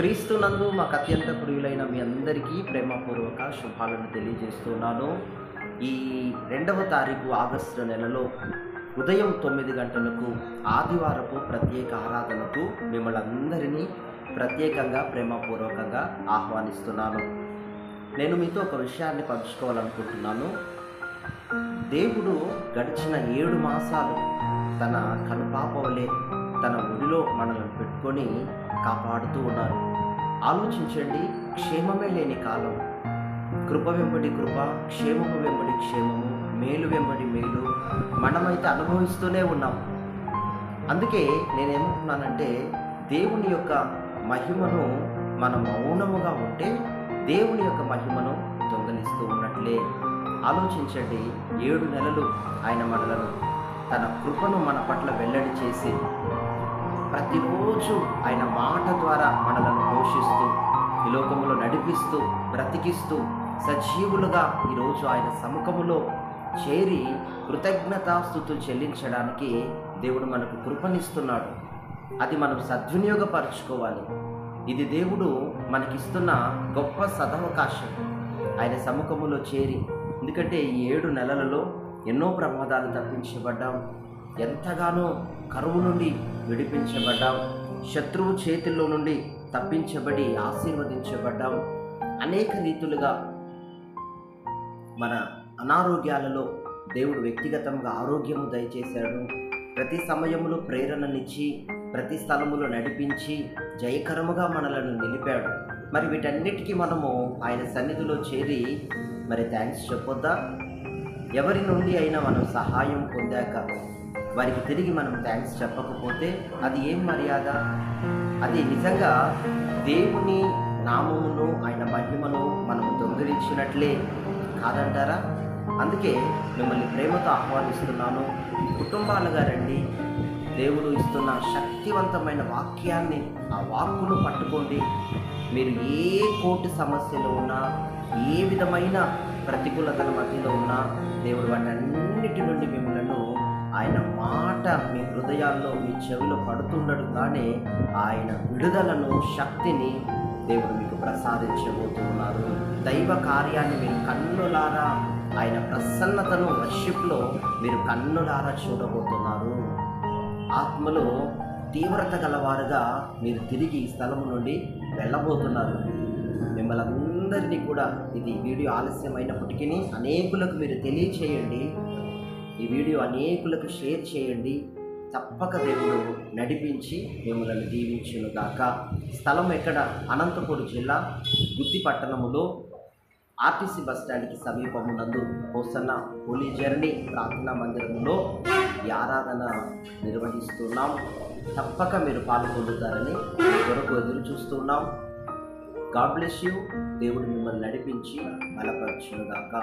క్రీస్తునందు మాకు అత్యంత ప్రియులైన మీ అందరికీ ప్రేమపూర్వక శుభాలను తెలియజేస్తున్నాను. ఈ 2వ తారీఖు ఆగస్టు నెలలో ఉదయం 9 గంటలకు ఆదివారపు ప్రత్యేక ఆరాధనకు మిమ్మల్ని అందరినీ ప్రత్యేకంగా ప్రేమపూర్వకంగా ఆహ్వానిస్తున్నాను. నేను మీతో ఒక విషయాన్ని పంచుకోవాలనుకుంటున్నాను. దేవుడు గడిచిన 7 మాసాలు తన కనుపాప వలె తన ఒడిలో మనల్ని పెట్టుకొని కాపాడుతూ ఉన్నారు. ఆలోచించండి, క్షేమమే లేని కాలం, కృప వెంబడి కృప, క్షేమము వెంబడి క్షేమము, మేలు వెంబడి మేలు మనమైతే అనుభవిస్తూనే ఉన్నాం. అందుకే నేనేమంటున్నానంటే, దేవుని యొక్క మహిమను మనం మౌనముగా ఉంటే దేవుని యొక్క మహిమను దొంగలిస్తూ ఉన్నట్లే. ఆలోచించండి, 7 నెలలు ఆయన మనలను తన కృపను మన పట్ల వెల్లడి చేసి ప్రతిరోజు ఆయన మాట ద్వారా మనలను పోషిస్తూ ఈ లోకములో నడిపిస్తూ బ్రతికిస్తూ సజీవులుగా ఈరోజు ఆయన సముఖములో చేరి కృతజ్ఞతాస్తుతులు చెల్లించడానికి దేవుడు మనకు కృపనిస్తున్నాడు. అది మనం సద్వినియోగపరచుకోవాలి. ఇది దేవుడు మనకిస్తున్న గొప్ప సదవకాశం, ఆయన సముఖములో చేరి. ఎందుకంటే ఈ 7 నెలలలో ఎన్నో ప్రమాదాలు తప్పించబడ్డాం, ఎంతగానో కరువు నుండి విడిపించబడ్డాం, శత్రువు చేతుల్లో నుండి తప్పించబడి ఆశీర్వదించబడ్డాం. అనేక రీతులుగా మన అనారోగ్యాలలో దేవుడు వ్యక్తిగతంగా ఆరోగ్యము దయచేశాడు. ప్రతి సమయంలో ప్రేరణనిచ్చి ప్రతి స్థలములో నడిపించి జయకరముగా మనలను నిలిపాడు. మరి వీటన్నిటికీ మనము ఆయన సన్నిధిలో చేరి మరి థ్యాంక్స్ చెప్పొద్దా? ఎవరి నుండి అయినా మనం సహాయం పొందాక వారికి తిరిగి మనం థ్యాంక్స్ చెప్పకపోతే అది ఏం మర్యాద? అది నిజంగా దేవుని నామమును ఆయన మహిమను మనము దొంగిలించినట్లే కాదంటారా? అందుకే మిమ్మల్ని ప్రేమతో ఆహ్వానిస్తున్నాను. కుటుంబాలుగా రండి. దేవుడు ఇస్తున్న శక్తివంతమైన వాక్యాన్ని, ఆ వాక్కును పట్టుకోండి. మీరు ఏ కోటి సమస్యలు ఉన్నా, ఏ విధమైన ప్రతికూలతల మధ్యలో ఉన్నా దేవుడు వాటన్నిటి నుండి మిమ్మల్ని ఆయన మాట మీ హృదయాల్లో మీ చెవిలో పడుతుండగానే ఆయన విడుదలను, శక్తిని దేవుడు మీకు ప్రసాదించబోతున్నారు. దైవ కార్యాన్ని మీరు కన్నులారా, ఆయన ప్రసన్నతను వర్షిప్లో మీరు కన్నులారా చూడబోతున్నారు. ఆత్మలో తీవ్రత గలవారుగా మీరు తిరిగి ఈ స్థలము నుండి వెళ్ళబోతున్నారు. మిమ్మల్ని అందరినీ కూడా, ఇది వీడియో ఆలస్యమైనప్పటికీ అనేకులకు మీరు తెలియచేయండి. ఈ వీడియో అనేకులకు షేర్ చేయండి. తప్పక దేవుడు నడిపించి మిమ్మల్ని దీవించును గాక. స్థలం ఎక్కడ? అనంతపురం జిల్లా గుత్తి పట్టణములో ఆర్టీసీ బస్టాండ్కి సమీపమునందు హోసన్న హోలీ జర్నీ ప్రార్థనా మందిరంలో ఈ ఆరాధన నిర్వహిస్తున్నాం. తప్పక మీరు పాల్గొంటారని మీ కొరకు ఎదురు చూస్తున్నాం. God bless you. దేవుడు మిమ్మల్ని నడిపించి బలపరచును గాక.